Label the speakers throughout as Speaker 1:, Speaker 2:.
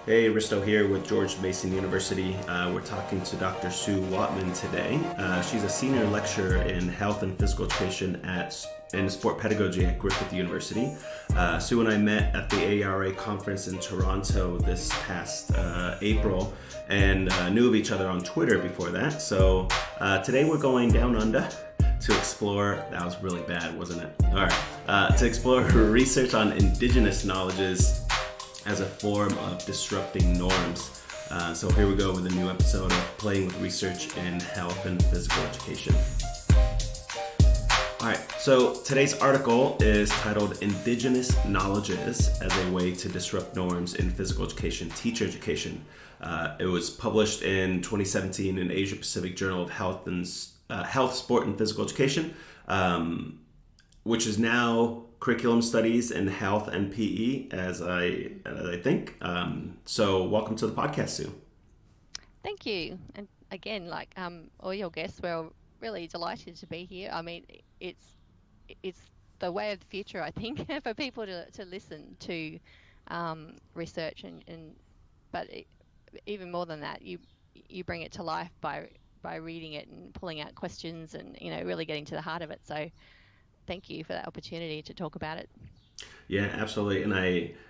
Speaker 1: Hey, Risto here with George Mason University. We're talking to Dr. Sue Whatman today. She's a senior lecturer in health and physical education in sport pedagogy at Griffith University. Sue and I met at the ARA conference in Toronto this past April and knew of each other on Twitter before that. So today we're going down under to explore, that was really bad, wasn't it? All right, to explore research on Indigenous knowledges as a form of disrupting norms. So here we go with a new episode of Playing with Research in Health and Physical Education. All right, so today's article is titled Indigenous Knowledges as a Way to Disrupt Norms in Physical Education, Teacher Education. It was published in 2017 in Asia Pacific Journal of Health, Sport, and Physical Education, which is now Curriculum Studies in Health and PE, as I think. So welcome to the podcast, Sue.
Speaker 2: Thank you. And again, all your guests, we're really delighted to be here. I mean, it's the way of the future, I think, for people to listen to research but even more than that, you bring it to life by reading it and pulling out questions and really getting to the heart of it. So thank you for that opportunity to talk about it.
Speaker 1: Yeah, absolutely.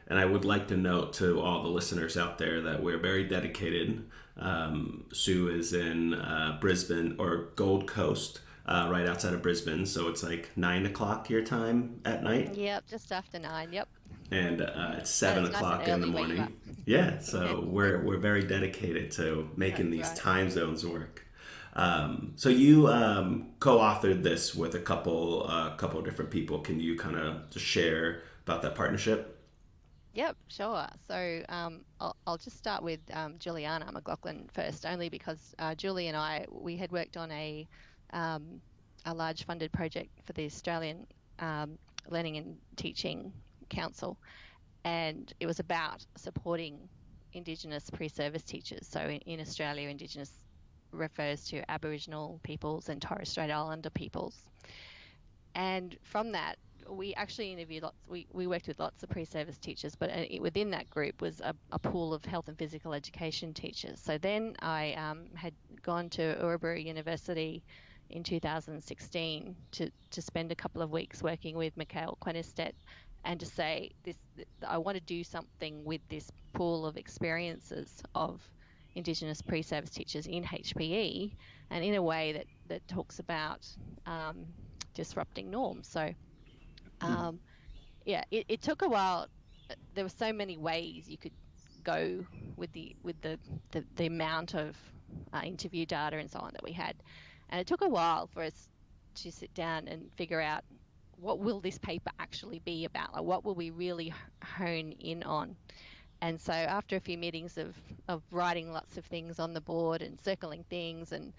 Speaker 1: And I would like to note to all the listeners out there that we're very dedicated. Sue is in Brisbane or Gold Coast, right outside of Brisbane. So it's like 9 o'clock your time at night.
Speaker 2: Yep, just after 9. Yep.
Speaker 1: And it's 7 o'clock in the morning. Yeah, so we're very dedicated to making these time zones work. So you co-authored this with a couple different people. Can you kind of just share about that partnership?
Speaker 2: Yep, sure. So I'll just start with Juliana McLaughlin first, only because Julie and we had worked on a large funded project for the Australian Learning and Teaching Council, and it was about supporting Indigenous pre-service teachers. So in Australia, Indigenous refers to Aboriginal peoples and Torres Strait Islander peoples. And from that, we actually interviewed we worked with lots of pre-service teachers, but within that group was a pool of health and physical education teachers. So then I had gone to Urubara University in 2016 to spend a couple of weeks working with Mikhail Quenistet and to say I want to do something with this pool of experiences of Indigenous pre-service teachers in HPE, and in a way that talks about disrupting norms. So, it took a while. There were so many ways you could go with the amount of interview data and so on that we had, and it took a while for us to sit down and figure out what will this paper actually be about. Like, what will we really hone in on? And so after a few meetings of writing lots of things on the board and circling things and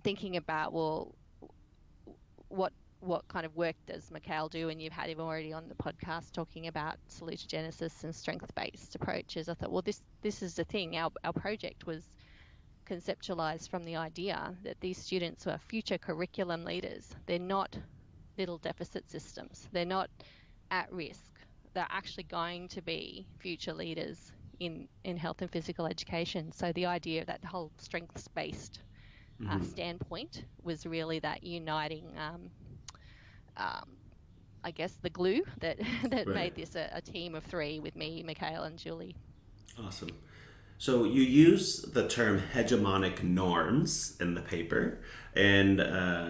Speaker 2: thinking about, well, what kind of work does Mikhail do? And you've had him already on the podcast talking about salutogenesis and strength-based approaches. I thought, well, this is the thing. Our project was conceptualized from the idea that these students were future curriculum leaders. They're not little deficit systems. They're not at risk. They're actually going to be future leaders in health and physical education. So the idea of that whole strengths-based standpoint was really that uniting, I guess, the glue that right. made this a team of three with me, Mikhail, and Julie.
Speaker 1: Awesome. So you use the term hegemonic norms in the paper, and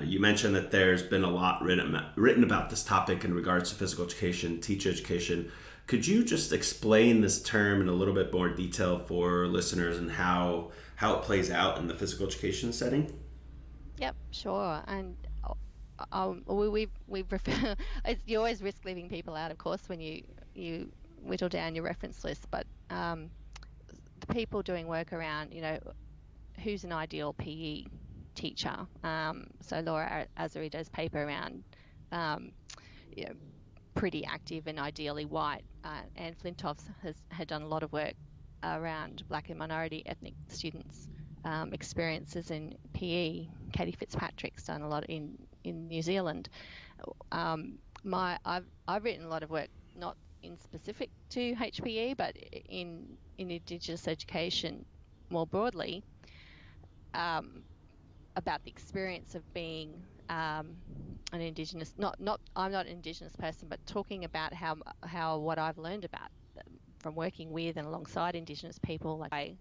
Speaker 1: you mentioned that there's been a lot written about this topic in regards to physical education, teacher education. Could you just explain this term in a little bit more detail for listeners and how it plays out in the physical education setting?
Speaker 2: Yep, sure. And you always risk leaving people out, of course, when you whittle down your reference list, but the people doing work around, who's an ideal PE teacher. So Laura Azarido's paper around, pretty active and ideally white. Anne Flintoff had done a lot of work around Black and minority ethnic students' experiences in PE. Katie Fitzpatrick's done a lot in New Zealand. I've written a lot of work not in specific to HPE, but in Indigenous education more broadly, about the experience of being an Indigenous, not I'm not an Indigenous person, but talking about how what I've learned about from working with and alongside Indigenous people, like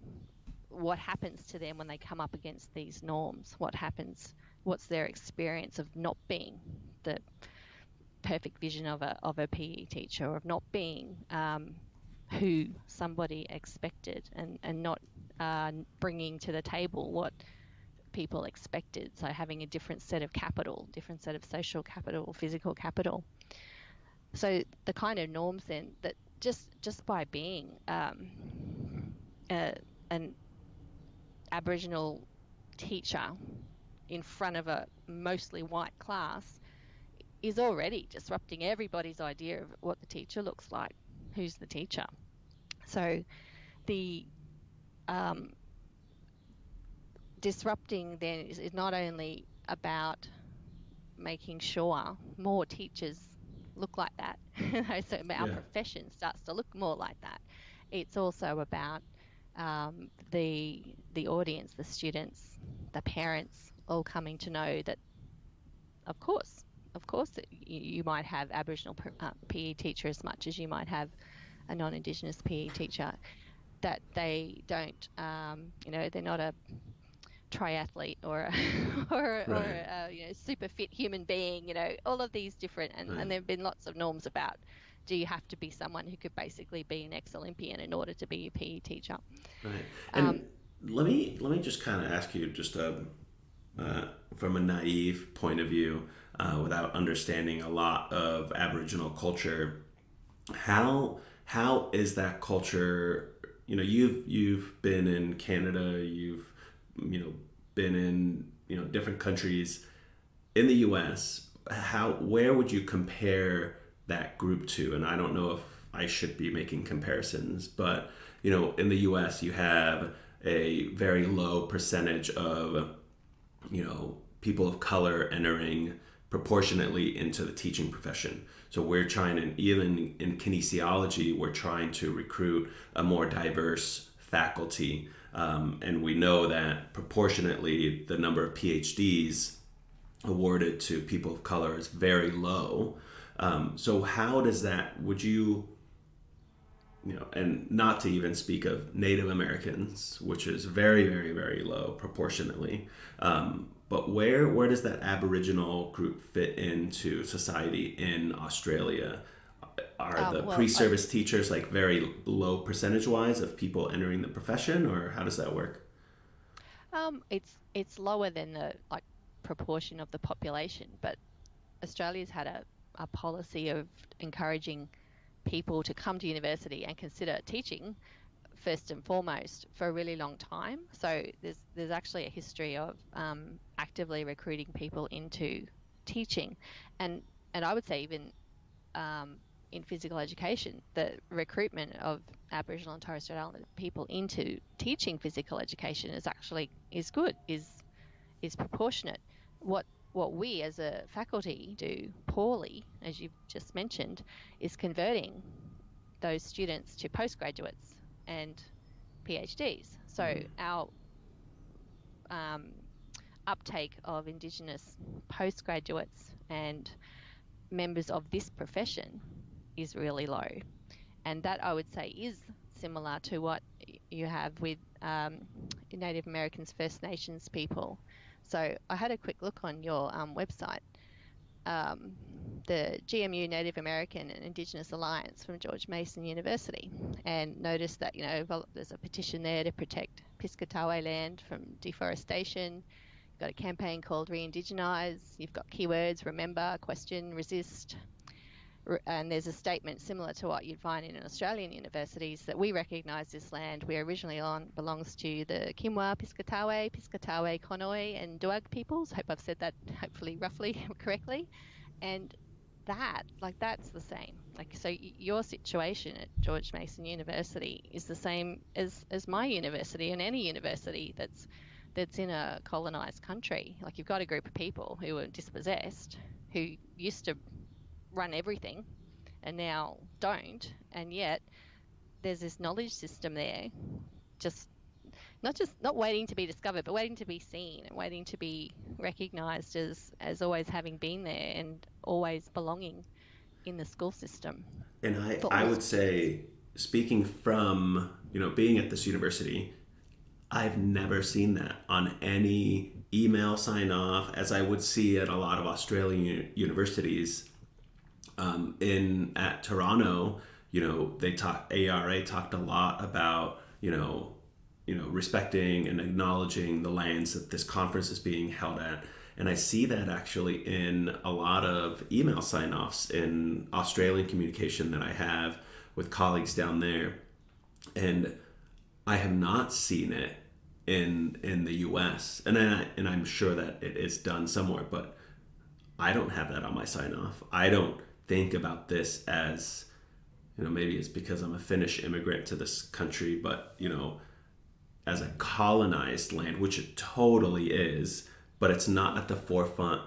Speaker 2: what happens to them when they come up against these norms, what's their experience of not being the perfect vision of a PE teacher, or of not being who somebody expected, and not bringing to the table what people expected. So having a different set of capital, different set of social capital, physical capital. So the kind of norms then that just by being an Aboriginal teacher in front of a mostly white class is already disrupting everybody's idea of what the teacher looks like, who's the teacher. So the disrupting then is not only about making sure more teachers look like that, so our profession starts to look more like that. It's also about the audience, the students, the parents, all coming to know that, of course, you might have Aboriginal PE teacher as much as you might have a non-Indigenous PE teacher, that they don't, they're not a triathlete or a super fit human being, all of these different, and there have been lots of norms about, do you have to be someone who could basically be an ex-Olympian in order to be a PE teacher?
Speaker 1: Right. And let me just kind of ask you, just from a naive point of view, without understanding a lot of Aboriginal culture, how is that culture? You've been in Canada, you've been in different countries in the U.S. Where would you compare that group to? And I don't know if I should be making comparisons, but in the U.S. you have a very low percentage of people of color entering proportionately into the teaching profession. So we're trying to, even in kinesiology, we're trying to recruit a more diverse faculty. And we know that proportionately the number of PhDs awarded to people of color is very low. So how does that, would you, and not to even speak of Native Americans, which is very, very, very low proportionately. But where does that Aboriginal group fit into society in Australia? Are the pre-service teachers like very low percentage-wise of people entering the profession, or how does that work?
Speaker 2: It's lower than the proportion of the population, but Australia's had a policy of encouraging people to come to university and consider teaching first and foremost for a really long time. So there's actually a history of actively recruiting people into teaching, and I would say even in physical education, the recruitment of Aboriginal and Torres Strait Islander people into teaching physical education is good, is proportionate. What we as a faculty do poorly, as you've just mentioned, is converting those students to postgraduates and PhDs. So our uptake of Indigenous postgraduates and members of this profession is really low. And that, I would say, is similar to what you have with Native Americans, First Nations people. So I had a quick look on your website, the GMU Native American and Indigenous Alliance from George Mason University, and noticed that there's a petition there to protect Piscataway land from deforestation. You've got a campaign called Re-Indigenize. You've got keywords: remember, question, resist. And there's a statement similar to what you'd find in Australian universities that we recognise this land we're originally on belongs to the Kimwa, Piscataway, Konoi and Duag peoples. Hope I've said that hopefully roughly correctly. And that's the same. So your situation at George Mason University is the same as my university and any university that's in a colonised country. You've got a group of people who are dispossessed, who used to run everything, and now don't, and yet there's this knowledge system there, just not waiting to be discovered, but waiting to be seen and waiting to be recognized as always having been there and always belonging in the school system
Speaker 1: And
Speaker 2: for
Speaker 1: I
Speaker 2: all
Speaker 1: would
Speaker 2: students.
Speaker 1: say, speaking from, being at this university, I've never seen that on any email sign off, as I would see at a lot of Australian universities. In at Toronto, they talk ARA talked a lot about respecting and acknowledging the lands that this conference is being held at. And I see that actually in a lot of email sign offs in Australian communication that I have with colleagues down there. And I have not seen it in the US. And I'm sure that it is done somewhere, but I don't have that on my sign off. I don't think about this as, maybe it's because I'm a Finnish immigrant to this country, but, as a colonized land, which it totally is, but it's not at the forefront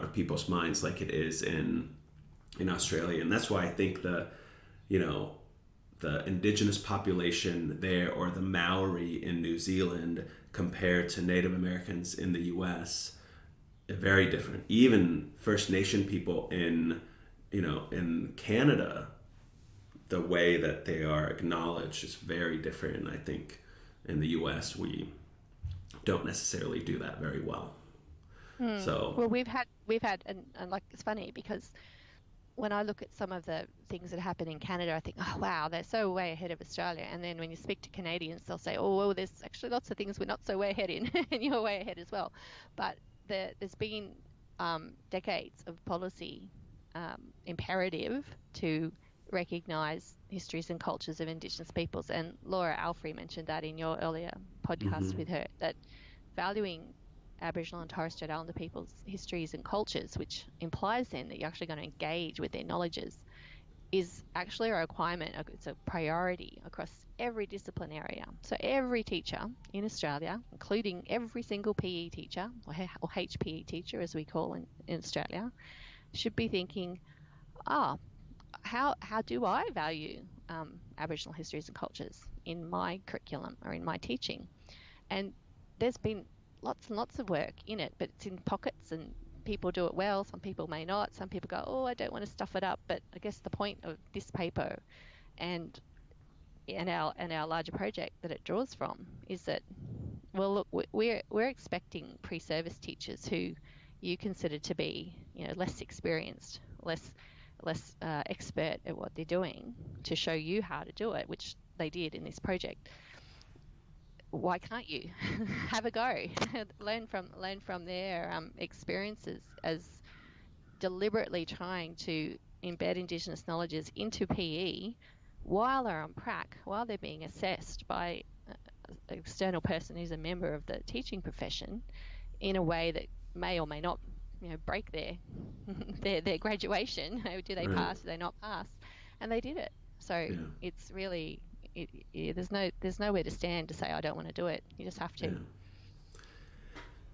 Speaker 1: of people's minds like it is in Australia. And that's why I think you know, the indigenous population there, or the Maori in New Zealand compared to Native Americans in the US, are very different. Even First Nation people in Canada, the way that they are acknowledged is very different. And I think in the US we don't necessarily do that very well. So
Speaker 2: Well, we've had, and like it's funny because when I look at some of the things that happen in Canada, I think, oh wow, they're so way ahead of Australia. And then when you speak to Canadians, they'll say, oh well, there's actually lots of things we're not so way ahead in, and you're way ahead as well. But there's been decades of policy imperative to recognise histories and cultures of Indigenous peoples. And Laura Alfrey mentioned that in your earlier podcast with her, that valuing Aboriginal and Torres Strait Islander people's histories and cultures, which implies then that you're actually going to engage with their knowledges, is actually a requirement. It's a priority across every discipline area. So every teacher in Australia, including every single PE teacher, or HPE teacher as we call in Australia, should be thinking, ah, how do I value Aboriginal histories and cultures in my curriculum or in my teaching? And there's been lots and lots of work in it, but it's in pockets, and people do it well. Some people may not. Some people go, oh, I don't want to stuff it up. But I guess the point of this paper and our larger project that it draws from is that, well, look, we're expecting pre-service teachers who you consider to be, less experienced, less expert at what they're doing, to show you how to do it, which they did in this project. Why can't you have a go? learn from their experiences as deliberately trying to embed Indigenous knowledges into PE while they're on prac, while they're being assessed by an external person who's a member of the teaching profession in a way that may or may not, break their their graduation. Do they
Speaker 1: right.
Speaker 2: pass? Do they not pass? And they did it. So
Speaker 1: Yeah.
Speaker 2: it's really, there's nowhere to stand to say I don't want to do it. You just have
Speaker 1: Yeah.
Speaker 2: to.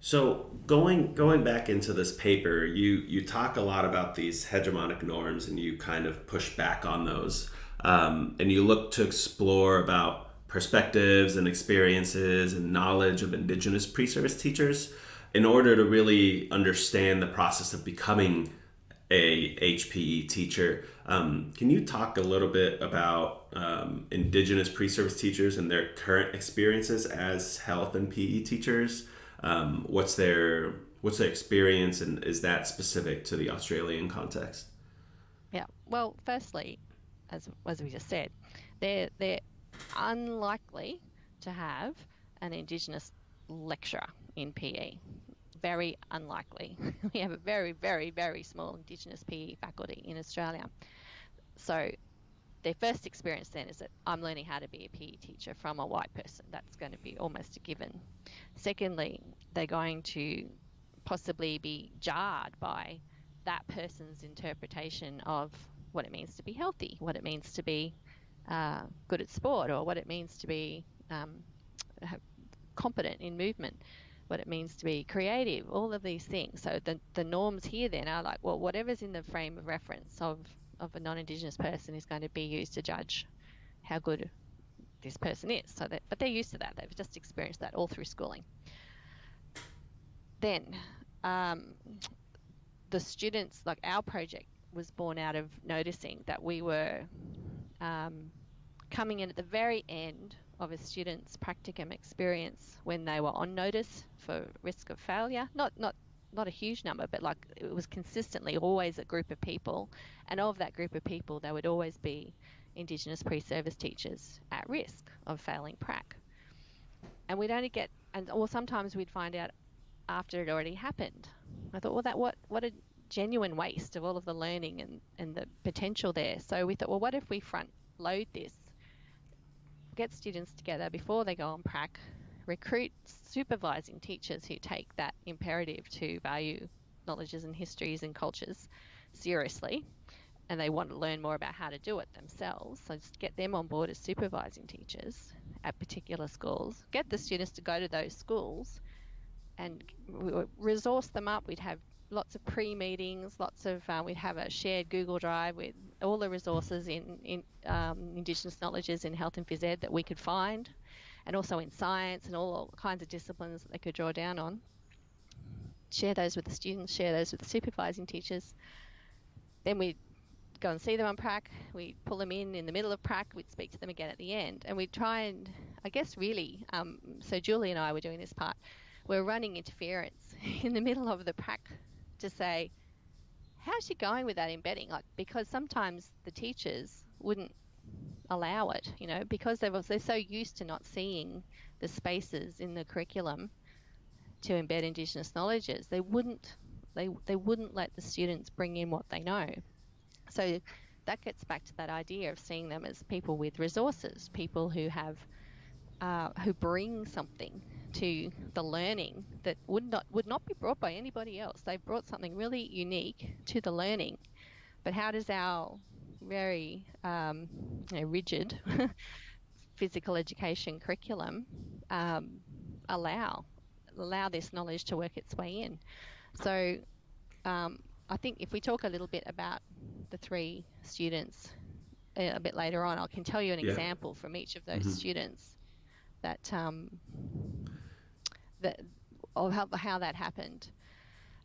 Speaker 1: So going back into this paper, you talk a lot about these hegemonic norms, and you kind of push back on those, and you look to explore about perspectives and experiences and knowledge of Indigenous pre-service teachers in order to really understand the process of becoming a HPE teacher. Can you talk a little bit about Indigenous pre-service teachers and their current experiences as health and PE teachers? What's their experience, and is that specific to the Australian context?
Speaker 2: Yeah. Well, firstly, as we just said, they're unlikely to have an Indigenous lecturer in PE. Very unlikely. We have a very, very, very small Indigenous PE faculty in Australia. So their first experience then is that I'm learning how to be a PE teacher from a white person. That's going to be almost a given. Secondly, they're going to possibly be jarred by that person's interpretation of what it means to be healthy, what it means to be good at sport, or what it means to be competent in movement, what it means to be creative, all of these things. So the norms here then are like, well, whatever's in the frame of reference of of a non-Indigenous person is going to be used to judge how good this person is. But they're used to that. They've just experienced that all through schooling. Then the students, like our project was born out of noticing that we were coming in at the very end of a student's practicum experience when they were on notice for risk of failure. Not a huge number, but like it was consistently always a group of people. And of that group of people, there would always be Indigenous pre-service teachers at risk of failing prac. And we'd only get, or sometimes we'd find out after it already happened. I thought, well, what a genuine waste of all of the learning and the potential there. So we thought, well, what if we front load this, get students together before they go on prac, recruit supervising teachers who take that imperative to value knowledges and histories and cultures seriously, and they want to learn more about how to do it themselves. So just get them on board as supervising teachers at particular schools, get the students to go to those schools and resource them up. We'd have lots of pre-meetings, we'd have a shared Google Drive with all the resources in Indigenous knowledges in health and phys ed that we could find, and also in science and all kinds of disciplines that they could draw down on. Share those with the students, share those with the supervising teachers. Then we'd go and see them on prac. We'd pull them in the middle of prac. We'd speak to them again at the end. And we'd try and, I guess really, so Julie and I were doing this part. We're running interference in the middle of the prac to say, how's she going with that embedding? Like, because sometimes the teachers wouldn't allow it, because they're so used to not seeing the spaces in the curriculum to embed Indigenous knowledges. They wouldn't let the students bring in what they know. So that gets back to that idea of seeing them as people with resources, people who have who bring something to the learning that would not be brought by anybody else. They brought something really unique to the learning. But how does our very rigid physical education curriculum allow this knowledge to work its way in? So I think if we talk a little bit about the three students a bit later on, I can tell you an example from each of those students that of how that happened.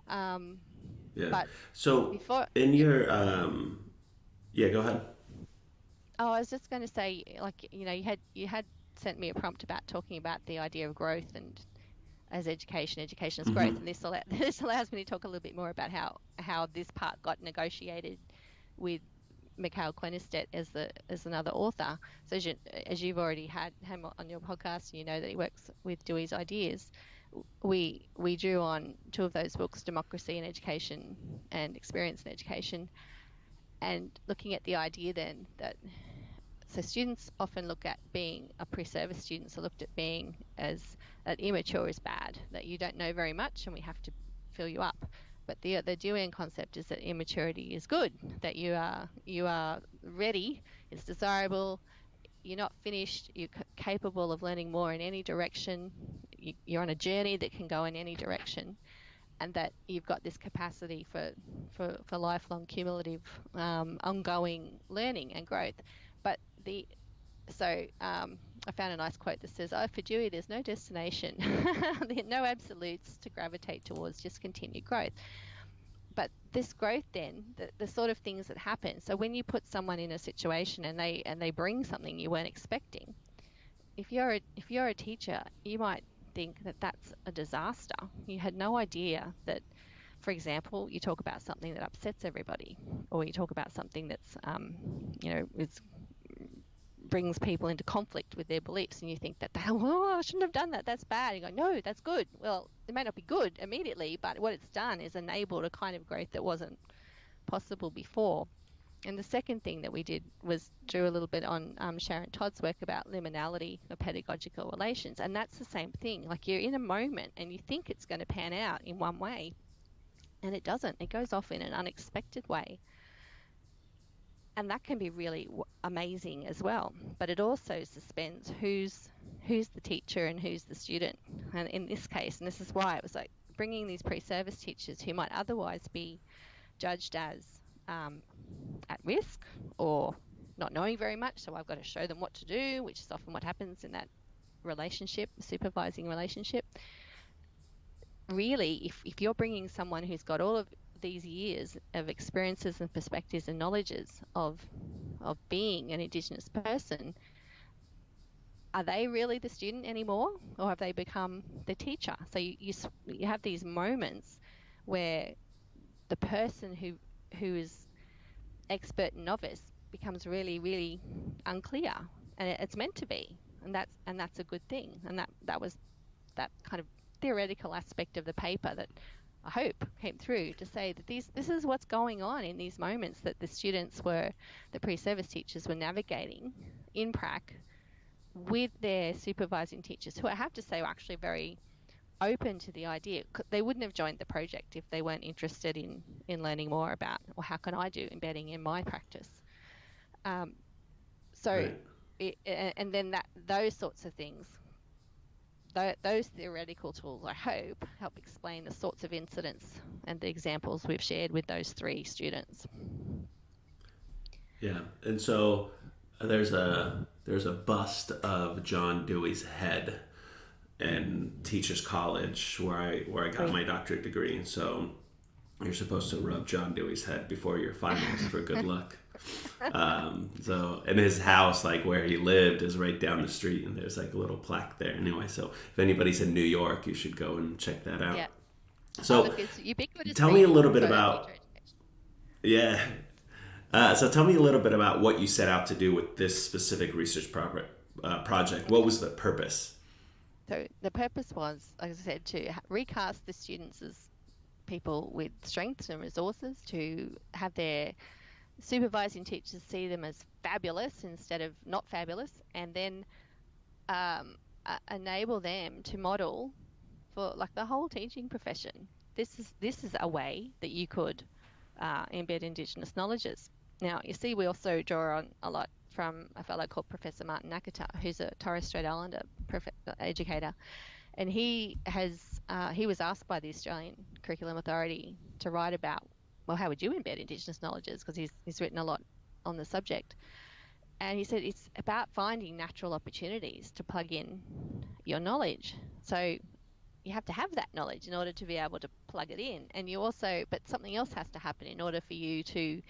Speaker 2: But
Speaker 1: so
Speaker 2: before,
Speaker 1: in your go ahead.
Speaker 2: Oh, I was just going to say, like, you had sent me a prompt about talking about the idea of growth and as education is growth, and this allows me to talk a little bit more about how this part got negotiated with Mikhail Quenistet as another author. So as you've already had him on your podcast, you know that he works with Dewey's ideas. We drew on two of those books, Democracy in Education and Experience in Education, and looking at the idea then that so students often look at being a pre-service students are looked at being as that immature is bad, that you don't know very much and we have to fill you up. But the Deweyan concept is that immaturity is good, that you are ready, it's desirable, you're not finished, you're capable of learning more in any direction, you're on a journey that can go in any direction, and that you've got this capacity for lifelong cumulative ongoing learning and growth. But I found a nice quote that says, for Dewey, there's no destination, no absolutes to gravitate towards, just continued growth. But this growth then, the sort of things that happen, so when you put someone in a situation and they bring something you weren't expecting, if you're a teacher, you might think that that's a disaster. You had no idea that, for example, you talk about something that upsets everybody, or you talk about something that's brings people into conflict with their beliefs, and you think that, I shouldn't have done that, that's bad. You go, no, that's good. Well, it may not be good immediately, but what it's done is enabled a kind of growth that wasn't possible before. And the second thing that we did was drew a little bit on Sharon Todd's work about liminality of pedagogical relations, and that's the same thing. Like, you're in a moment and you think it's going to pan out in one way, and it doesn't. It goes off in an unexpected way. And that can be really amazing as well. But it also suspends who's the teacher and who's the student. And in this case, and this is why it was like bringing these pre-service teachers who might otherwise be judged as at risk or not knowing very much, so I've got to show them what to do, which is often what happens in that relationship, supervising relationship. Really, if you're bringing someone who's got all of these years of experiences and perspectives and knowledges of being an Indigenous person, are they really the student anymore, or have they become the teacher? So you have these moments where the person who is expert and novice becomes really, really unclear, and it's meant to be, and that's a good thing. And that was that kind of theoretical aspect of the paper that I hope came through to say that this is what's going on in these moments that the students the pre-service teachers were navigating in prac with their supervising teachers, who I have to say were actually very open to the idea. They wouldn't have joined the project if they weren't interested in learning more about, well, how can I do embedding in my practice? So, right. And then those sorts of things, those theoretical tools, I hope, help explain the sorts of incidents and the examples we've shared with those 3 students.
Speaker 1: Yeah, and so there's a bust of John Dewey's head in Teachers College where I got my doctorate degree. So you're supposed to rub John Dewey's head before your finals for good luck. So, and his house, like where he lived, is right down the street, and there's like a little plaque there. Anyway, so if anybody's in New York, you should go and check that out.
Speaker 2: Yeah.
Speaker 1: So,
Speaker 2: it's ubiquitous.
Speaker 1: Tell me a little bit about. Yeah. So tell me a little bit about what you set out to do with this specific research project. What was the purpose?
Speaker 2: So the purpose was, like I said, to recast the students as people with strengths and resources, to have their supervising teachers see them as fabulous instead of not fabulous, and then enable them to model for like the whole teaching profession. This is a way that you could embed Indigenous knowledges. Now, you see, we also draw on a lot from a fellow called Professor Martin Nakata, who's a Torres Strait Islander educator, and he was asked by the Australian Curriculum Authority to write about, well, how would you embed Indigenous knowledges? Because he's written a lot on the subject. And he said it's about finding natural opportunities to plug in your knowledge. So you have to have that knowledge in order to be able to plug it in. And but something else has to happen in order for you to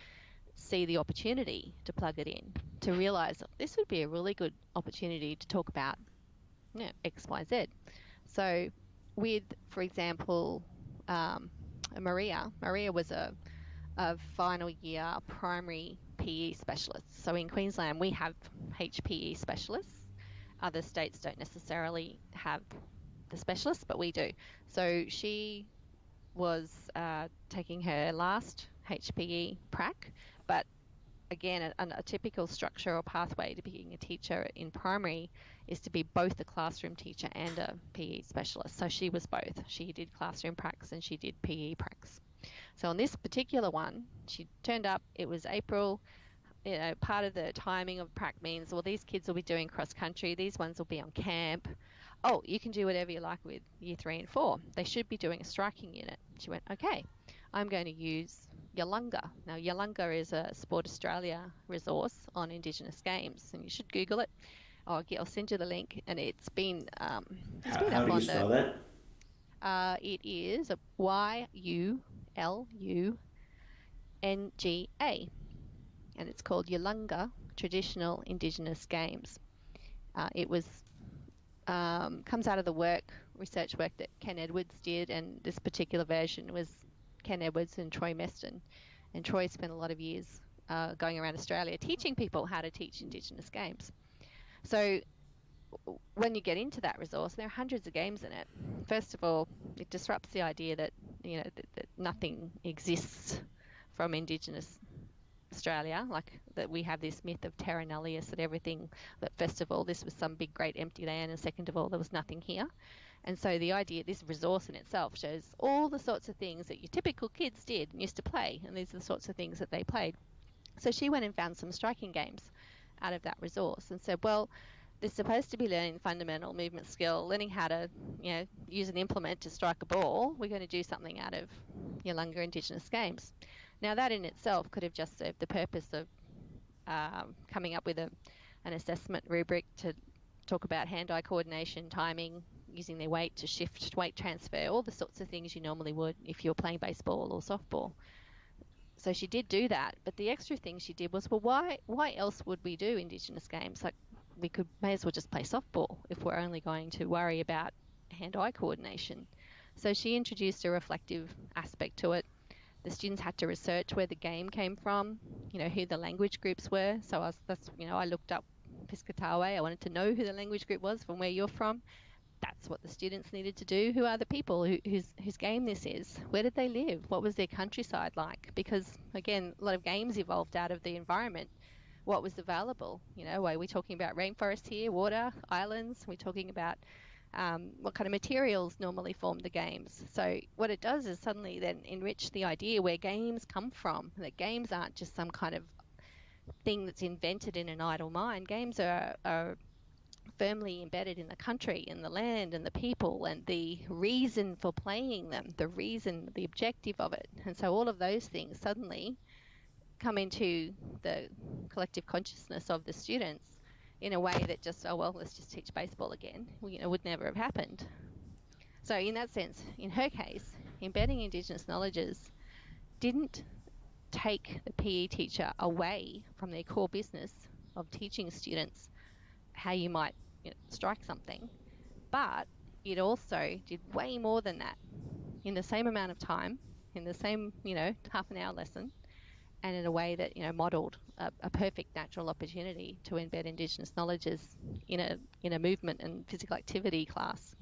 Speaker 2: see the opportunity to plug it in, to realize this would be a really good opportunity to talk about, X, Y, Z. So with, for example, Maria was a final year primary PE specialist. So in Queensland, we have HPE specialists. Other states don't necessarily have the specialists, but we do. So she was taking her last HPE prac, but again, a typical structure or pathway to being a teacher in primary is to be both a classroom teacher and a PE specialist. So she was both. She did classroom pracs and she did PE pracs. So on this particular one, she turned up, it was April. Part of the timing of prac means, well, these kids will be doing cross country, these ones will be on camp. Oh, you can do whatever you like with year 3 and 4. They should be doing a striking unit. She went, okay, I'm going to use Yalunga. Now, Yalunga is a Sport Australia resource on Indigenous games, and you should Google it. I'll send you the link, and it's been
Speaker 1: how do you spell that?
Speaker 2: It is YULUNGA, and it's called Yalunga Traditional Indigenous Games. It was comes out of the research work that Ken Edwards did, and this particular version was Ken Edwards and Troy Meston. And Troy spent a lot of years going around Australia teaching people how to teach Indigenous games. So when you get into that resource, there are hundreds of games in it. First of all, it disrupts the idea that that nothing exists from Indigenous Australia, like that we have this myth of terra nullius, that everything, that first of all this was some big great empty land, and second of all there was nothing here. And so the idea, this resource in itself shows all the sorts of things that your typical kids did and used to play, and these are the sorts of things that they played. So she went and found some striking games out of that resource and said, well, they're supposed to be learning fundamental movement skill, learning how to use an implement to strike a ball. We're going to do something out of Yalunga Indigenous games. Now, that in itself could have just served the purpose of coming up with an assessment rubric to talk about hand-eye coordination, timing, using their weight to shift weight transfer, all the sorts of things you normally would if you were playing baseball or softball. So she did do that, but the extra thing she did was, well, why else would we do Indigenous games? Like, may as well just play softball if we're only going to worry about hand-eye coordination. So she introduced a reflective aspect to it. The students had to research where the game came from, who the language groups were. So I looked up Piscataway. I wanted to know who the language group was from where you're from. That's what the students needed to do. Who are the people whose game this is? Where did they live? What was their countryside like? Because again, a lot of games evolved out of the environment. What was available? Are we talking about rainforest here, water, islands? We're talking about what kind of materials normally form the games. So what it does is suddenly then enrich the idea where games come from, that games aren't just some kind of thing that's invented in an idle mind. Games are firmly embedded in the country and the land and the people and the reason for playing them, the objective of it. And so all of those things suddenly come into the collective consciousness of the students in a way that just, oh, well, let's just teach baseball again, would never have happened. So in that sense, in her case, embedding Indigenous knowledges didn't take the PE teacher away from their core business of teaching students how you might strike something, but it also did way more than that in the same amount of time, in the same, half an hour lesson, and in a way that, modelled a perfect natural opportunity to embed Indigenous knowledges in a movement and physical activity class.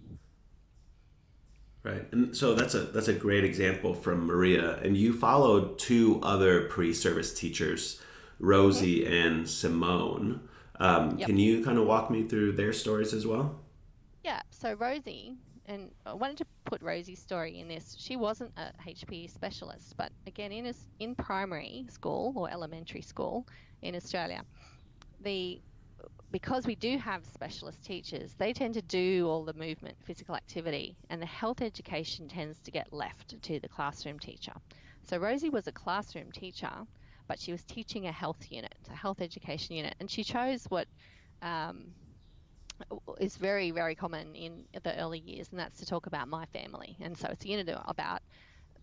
Speaker 1: Right, and so that's a great example from Maria. And you followed two other pre-service teachers, Rosie and Simone.
Speaker 2: Yep.
Speaker 1: Can you kind of walk me through their stories as well?
Speaker 2: Yeah, so Rosie, and I wanted to put Rosie's story in this. She wasn't a HPE specialist, but again, in primary school or elementary school in Australia, because we do have specialist teachers, they tend to do all the movement, physical activity, and the health education tends to get left to the classroom teacher. So Rosie was a classroom teacher, but she was teaching a health unit, a health education unit, and she chose what is very, very common in the early years, and that's to talk about my family. And so it's a unit about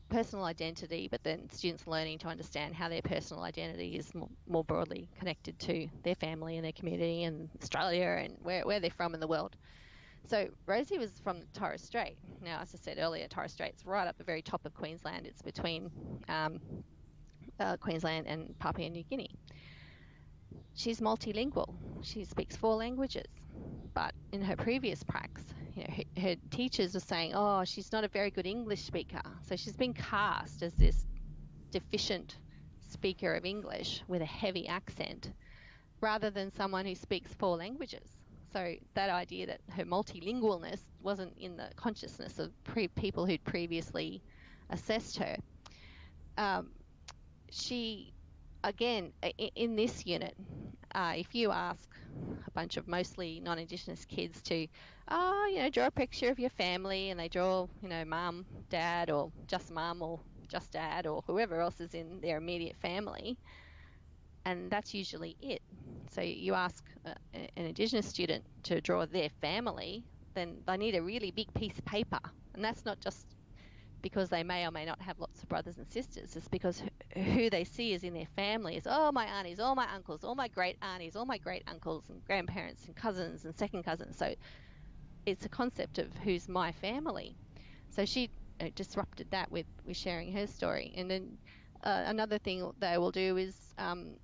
Speaker 2: personal identity, but then students learning to understand how their personal identity is more broadly connected to their family and their community and Australia and where they're from in the world. So Rosie was from Torres Strait. Now, as I said earlier, Torres Strait's right up the very top of Queensland. It's between Queensland and Papua New Guinea. She's multilingual. She speaks 4 languages. But in her previous pracs, her teachers were saying, oh, she's not a very good English speaker. So she's been cast as this deficient speaker of English with a heavy accent rather than someone who speaks 4 languages. So that idea that her multilingualness wasn't in the consciousness of people who'd previously assessed her. She, again, in this unit, if you ask a bunch of mostly non-Indigenous kids to, draw a picture of your family, and they draw, mum, dad, or just mum, or just dad, or whoever else is in their immediate family, and that's usually it. So you ask an Indigenous student to draw their family, then they need a really big piece of paper, and that's not just because they may or may not have lots of brothers and sisters. It's because who they see is in their family is, oh, my aunties, all my uncles, all my great aunties, all my great uncles and grandparents and cousins and second cousins. So it's a concept of who's my family. So she disrupted that with sharing her story. And then another thing they will do is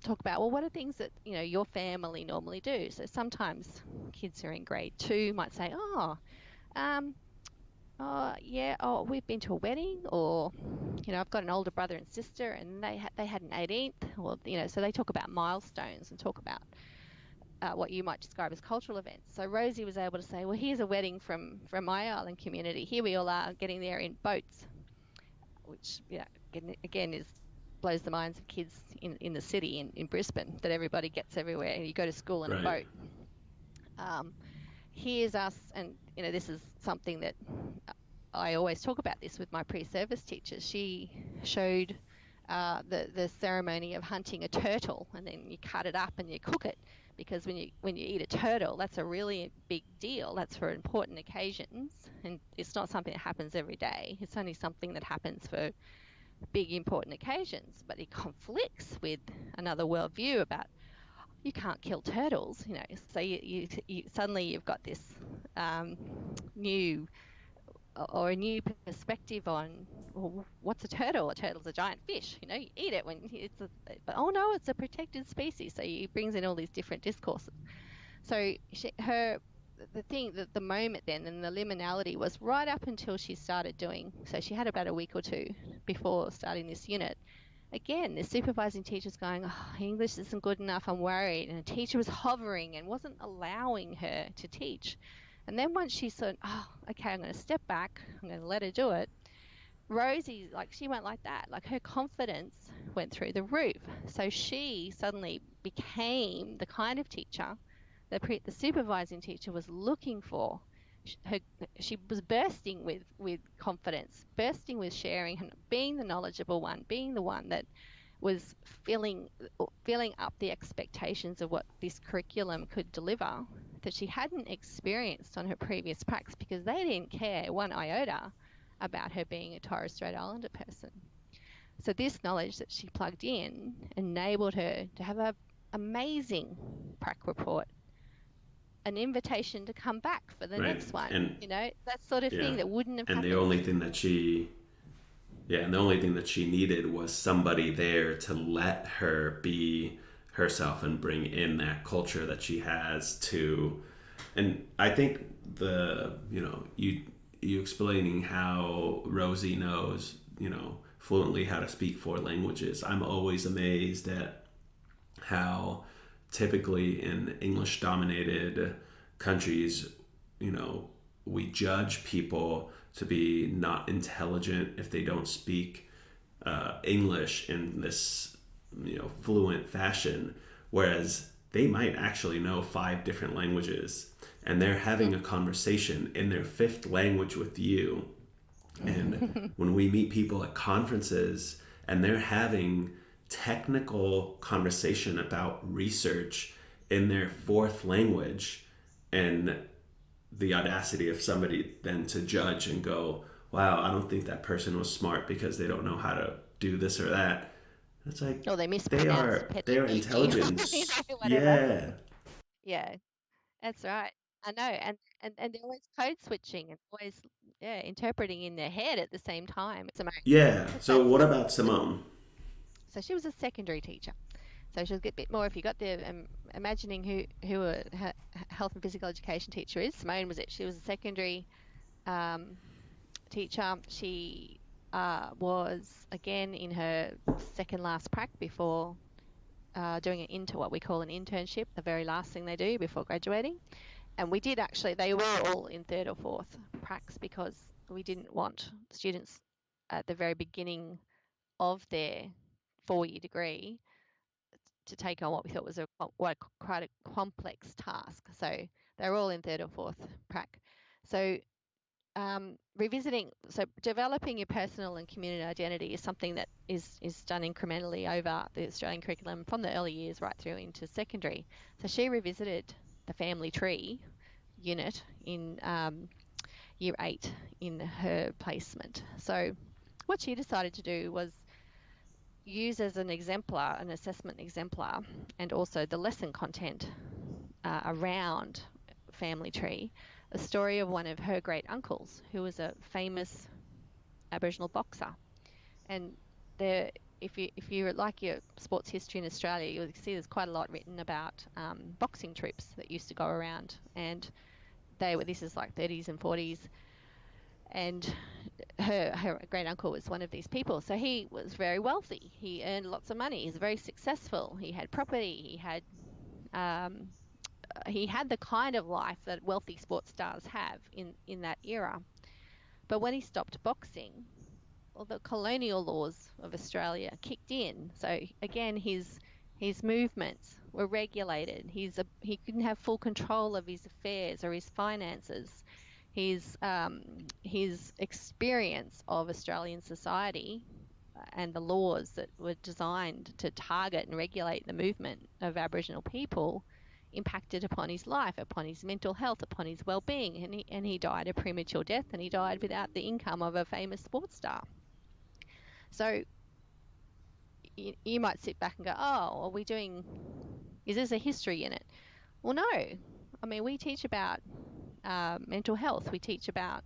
Speaker 2: talk about, well, what are things that, your family normally do? So sometimes kids who are in grade 2 might say, we've been to a wedding, or, I've got an older brother and sister and they had an 18th, or, so they talk about milestones and talk about what you might describe as cultural events. So Rosie was able to say, well, here's a wedding from my island community. Here we all are getting there in boats, which, again blows the minds of kids in the city in Brisbane, that everybody gets everywhere and you go to school in a boat. Here's us, and this is something that I always talk about this with my pre-service teachers. She showed the ceremony of hunting a turtle, and then you cut it up and you cook it, because when you eat a turtle, that's a really big deal. That's for important occasions, and it's not something that happens every day. It's only something that happens for big important occasions. But it conflicts with another worldview about you can't kill turtles, So you suddenly you've got this um, new or a new perspective on, well, what's a turtle? A turtle's a giant fish. You eat it when it's but oh no, it's a protected species. So he brings in all these different discourses. So the moment then, and the liminality was right up until she started doing. So she had about a week or two before starting this unit. Again, the supervising teacher's going, oh, English isn't good enough, I'm worried. And the teacher was hovering and wasn't allowing her to teach. And then once she said, oh, okay, I'm going to step back, I'm going to let her do it, Rosie, she went like that. Her confidence went through the roof. So she suddenly became the kind of teacher that the supervising teacher was looking for. She was bursting with confidence, bursting with sharing, and being the knowledgeable one, being the one that was filling up the expectations of what this curriculum could deliver, that she hadn't experienced on her previous practice, because they didn't care one iota about her being a Torres Strait Islander person. So this knowledge that she plugged in enabled her to have an amazing prac report, an invitation to come back for the
Speaker 1: Right.
Speaker 2: next one,
Speaker 1: And
Speaker 2: that sort of
Speaker 1: yeah.
Speaker 2: thing that wouldn't have
Speaker 1: and
Speaker 2: happened.
Speaker 1: the only thing that she and the only thing that she needed was somebody there to let her be herself and bring in that culture that she has to. And I think you explaining how Rosie knows, fluently how to speak 4 languages. I'm always amazed at how typically in English dominated countries, we judge people to be not intelligent if they don't speak English in this, fluent fashion, whereas they might actually know 5 different languages, and they're having a conversation in their 5th language with you. And when we meet people at conferences and they're having technical conversation about research in their 4th language, and the audacity of somebody then to judge and go, wow, I don't think that person was smart because they don't know how to do this or that. It's like,
Speaker 2: Or they
Speaker 1: they
Speaker 2: mispronounced
Speaker 1: are they are
Speaker 2: pedagogy,
Speaker 1: intelligent.
Speaker 2: whatever.
Speaker 1: Yeah.
Speaker 2: Yeah, that's right. I know, and they're always code switching and always, yeah, interpreting in their head at the same time. Simone,
Speaker 1: Yeah. So
Speaker 2: that's
Speaker 1: what about Simone?
Speaker 2: so she was a secondary teacher. So she'll get a bit more if you got the imagining who a health and physical education teacher is. Simone was it. She was a secondary um, teacher. She was again in her second last prac before doing what we call an internship, the very last thing they do before graduating. And we did actually, they were all in 3rd or 4th pracs, because we didn't want students at the very beginning of their 4-year degree to take on what we thought was quite a complex task. So they were all in 3rd or 4th prac. So developing your personal and community identity is something that is done incrementally over the Australian curriculum from the early years right through into secondary. So she revisited the family tree unit in year 8 in her placement. So what she decided to do was use as an exemplar, an assessment exemplar, and also the lesson content around family tree, a story of one of her great uncles who was a famous Aboriginal boxer. And there, if you like your sports history in Australia, you'll see there's quite a lot written about boxing troops that used to go around, and this is like 30s and 40s, and her great uncle was one of these people. So he was very wealthy. He earned lots of money. He's very successful. He had property. He had the kind of life that wealthy sports stars have in that era. But when he stopped boxing, well, the colonial laws of Australia kicked in. So again, his movements were regulated. He couldn't have full control of his affairs or his finances. His experience of Australian society and the laws that were designed to target and regulate the movement of Aboriginal people impacted upon his life, upon his mental health, upon his well-being, and he died a premature death, and he died without the income of a famous sports star. So you might sit back and go, oh, is this a history in it? Well, no. I mean, we teach about mental health. We teach about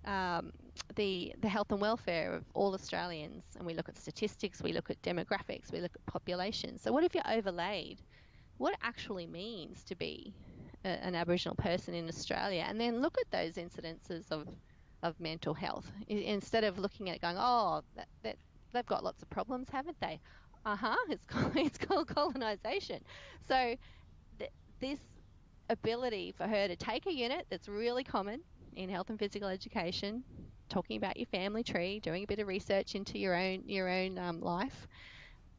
Speaker 2: the health and welfare of all Australians, and we look at statistics, we look at demographics, we look at population. So what if you overlaid what it actually means to be an Aboriginal person in Australia, and then look at those incidences of mental health, instead of looking at it going, oh, they've got lots of problems, haven't they? It's called colonisation. So this ability for her to take a unit that's really common in health and physical education, talking about your family tree, doing a bit of research into your own life,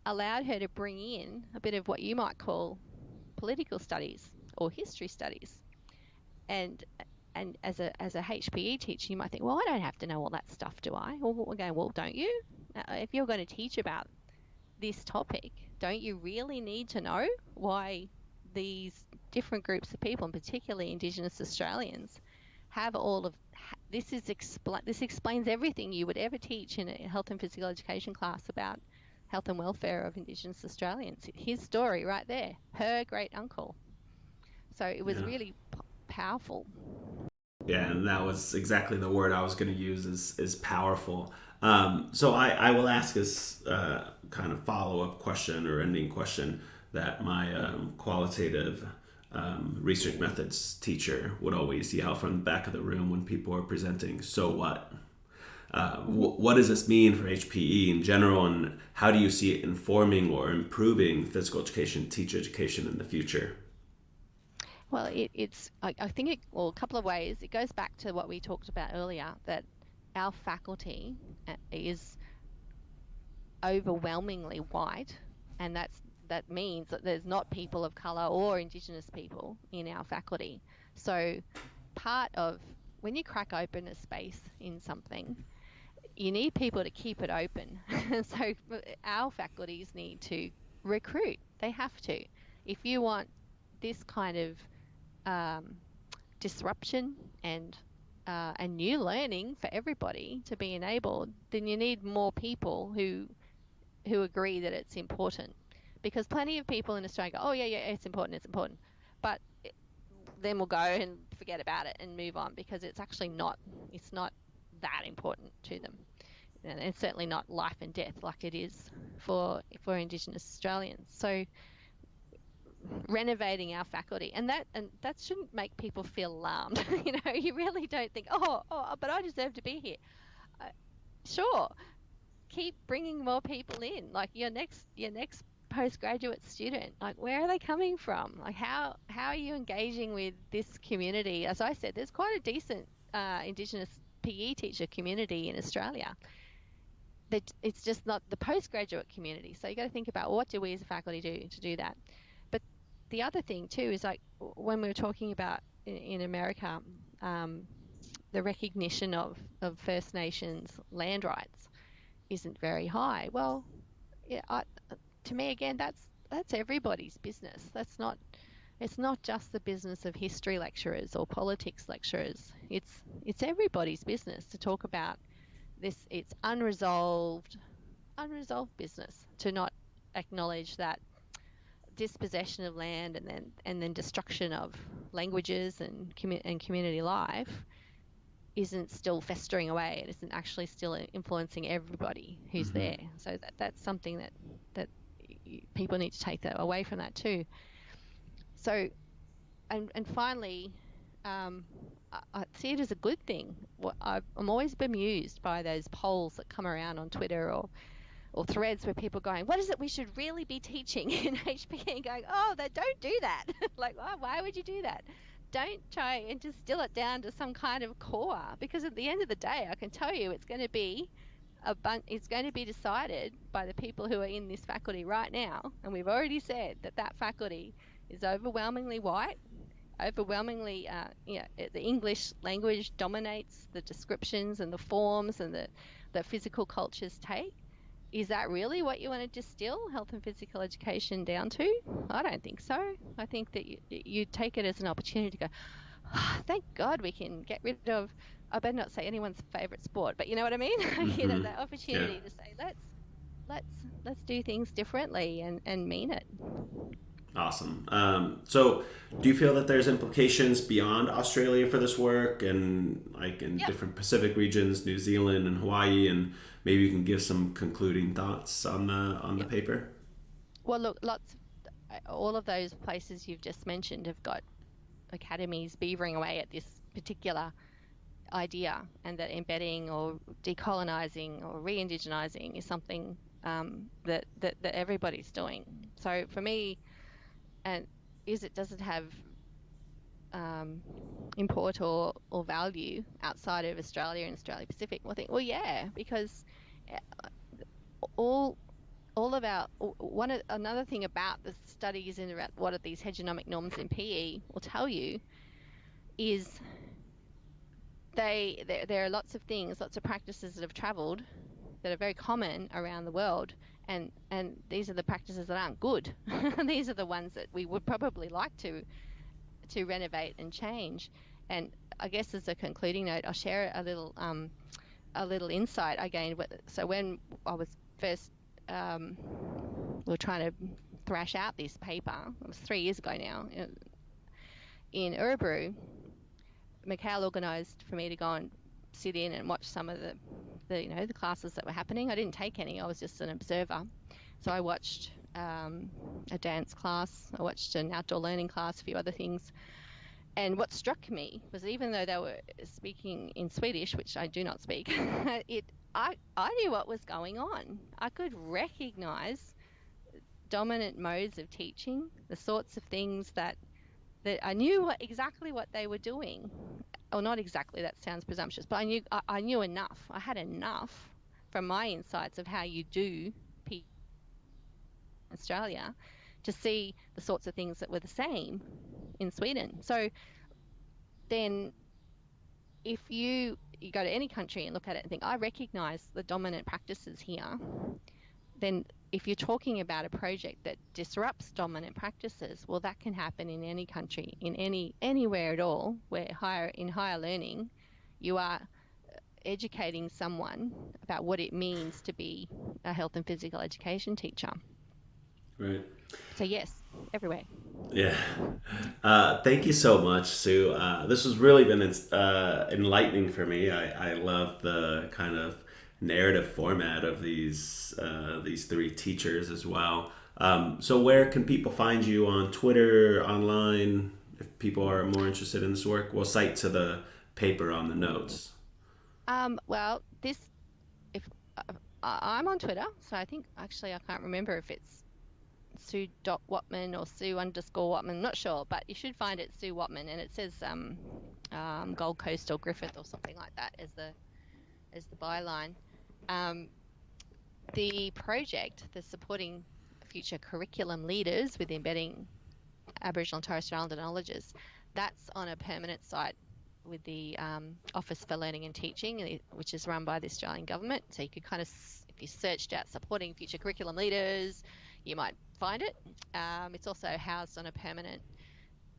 Speaker 2: allowed her to bring in a bit of what you might call political studies or history studies. And as a HPE teacher, you might think, well, I don't have to know all that stuff, do I? Well, we're going, well, don't you? If you're going to teach about this topic, don't you really need to know why these different groups of people, and particularly Indigenous Australians, have all of this? This explains everything you would ever teach in a health and physical education class about health and welfare of Indigenous Australians. His story right there, her great uncle. So it was really powerful.
Speaker 1: Yeah, and that was exactly the word I was going to use, is powerful. So I will ask this kind of follow up question or ending question that my qualitative research methods teacher would always yell from the back of the room when people are presenting. So what? What does this mean for HPE in general, and how do you see it informing or improving physical education, teacher education in the future?
Speaker 2: Well, I think a couple of ways. It goes back to what we talked about earlier, that our faculty is overwhelmingly white, and that means that there's not people of colour or Indigenous people in our faculty. So part of when you crack open a space in something, you need people to keep it open. So our faculties need to recruit. They have to. If you want this kind of disruption and new learning for everybody to be enabled, then you need more people who agree that it's important. Because plenty of people in Australia go, oh yeah, it's important, but then we'll go and forget about it and move on, because it's actually not that important to them. And it's certainly not life and death like it is for Indigenous Australians. So renovating our faculty, and that shouldn't make people feel alarmed. You really don't think, oh, but I deserve to be here. Sure, keep bringing more people in. Like your next postgraduate student, like where are they coming from? Like how are you engaging with this community? As I said, there's quite a decent Indigenous PE teacher community in Australia. That it's just not the postgraduate community. So you got to think about, what do we as a faculty do to do that? But the other thing too is, like when we were talking about in America, the recognition of First Nations land rights isn't very high. Well, yeah, to me again, that's everybody's business. It's not just the business of history lecturers or politics lecturers. It's everybody's business to talk about this. It's unresolved business to not acknowledge that dispossession of land and then destruction of languages and community life isn't still festering away. It isn't actually still influencing everybody who's there. So that's something that people need to take that away from that too. So, and finally, I see it as a good thing. I'm always bemused by those polls that come around on Twitter or threads where people are going, what is it we should really be teaching in HPE? And going, oh, don't do that. Like, why would you do that? Don't try and distill it down to some kind of core, because at the end of the day, I can tell you it's going to be decided by the people who are in this faculty right now. And we've already said that faculty is overwhelmingly white. Overwhelmingly, the English language dominates the descriptions and the forms and the physical cultures take. is that really what you want to distill health and physical education down to? I don't think so. I think that you take it as an opportunity to go, oh, thank God we can get rid of, I better not say anyone's favourite sport, but you know what I mean?
Speaker 1: Mm-hmm.
Speaker 2: That
Speaker 1: Yeah.
Speaker 2: opportunity to say, let's let's do things differently and mean it.
Speaker 1: Awesome. So, do you feel that there's implications beyond Australia for this work, and like in
Speaker 2: Yep.
Speaker 1: different Pacific regions, New Zealand and Hawaii, and maybe you can give some concluding thoughts on the
Speaker 2: Yep.
Speaker 1: paper?
Speaker 2: Well, look, all of those places you've just mentioned have got academies beavering away at this particular idea, and that embedding or decolonizing or re-indigenizing is something that everybody's doing. So for me, and does it have import or value outside of Australia and Australia Pacific? Well, I think, well, yeah, because all all of our another thing about the studies in about what are these hegemonic norms in PE will tell you is there are lots of things, lots of practices that have travelled that are very common around the world, and these are the practices that aren't good. These are the ones that we would probably like to renovate and change. And I guess as a concluding note, I'll share a little insight I gained. So when I was first we were trying to thrash out this paper, it was 3 years ago now, in Uruburu, Mikhail organised for me to go and sit in and watch some of the classes that were happening. I didn't take any, I was just an observer. So I watched a dance class, I watched an outdoor learning class, a few other things. And what struck me was, even though they were speaking in Swedish, which I do not speak, I knew what was going on. I could recognise dominant modes of teaching, the sorts of things that I knew exactly what they were doing. Or not exactly, that sounds presumptuous, but I knew enough. I had enough from my insights of how you do PE in Australia to see the sorts of things that were the same in Sweden. So then if you go to any country and look at it and think, I recognise the dominant practices here, then if you're talking about a project that disrupts dominant practices, well, that can happen in any country, in anywhere at all, where in higher learning, you are educating someone about what it means to be a health and physical education teacher.
Speaker 1: Right.
Speaker 2: So yes, everywhere.
Speaker 1: Yeah. Thank you so much, Sue. This has really been enlightening for me. I love the kind of narrative format of these three teachers as well. So where can people find you on Twitter, online, if people are more interested in this work? We'll cite to the paper on the notes.
Speaker 2: Well, if I'm on Twitter, so I think actually I can't remember if it's Sue.Whatman or Sue_Whatman, I'm not sure, but you should find it Sue Whatman, and it says Gold Coast or Griffith or something like that as the byline. The project, the supporting future curriculum leaders with embedding Aboriginal and Torres Strait Islander knowledges, that's on a permanent site with the Office for Learning and Teaching, which is run by the Australian government. So you could kind of, if you searched out supporting future curriculum leaders, you might find it. It's also housed on a permanent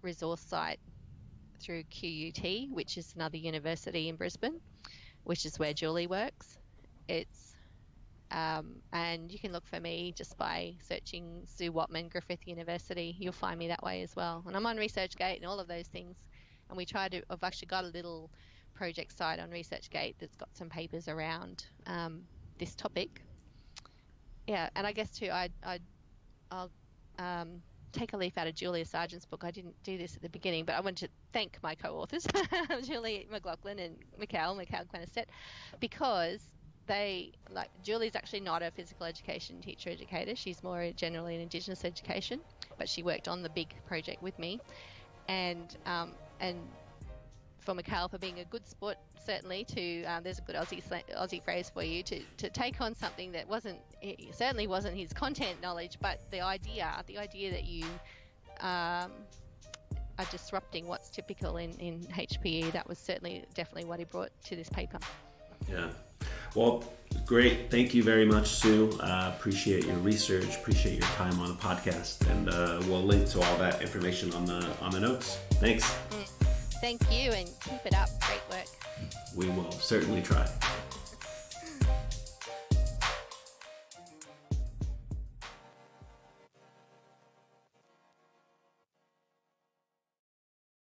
Speaker 2: resource site through QUT, which is another university in Brisbane, which is where Julie works. It's and you can look for me just by searching Sue Whatman, Griffith University. You'll find me that way as well. And I'm on ResearchGate and all of those things. And I've actually got a little project site on ResearchGate that's got some papers around this topic. Yeah, and I guess too, I'll take a leaf out of Julia Sargent's book. I didn't do this at the beginning, but I want to thank my co-authors, Julie McLaughlin and Mikhail Quenisset, because Julie's actually not a physical education teacher educator. She's more generally in Indigenous education, but she worked on the big project with me. And for Mikhail for being a good sport, certainly, to there's a good Aussie phrase for you, to take on something that certainly wasn't his content knowledge, but the idea that you are disrupting what's typical in HPE. That was definitely what he brought to this paper.
Speaker 1: Yeah. Well, Great. Thank you very much, Sue. Appreciate your research. Appreciate your time on the podcast. And we'll link to all that information on the notes. Thanks.
Speaker 2: Thank you, and keep it up. Great work.
Speaker 1: We will certainly try.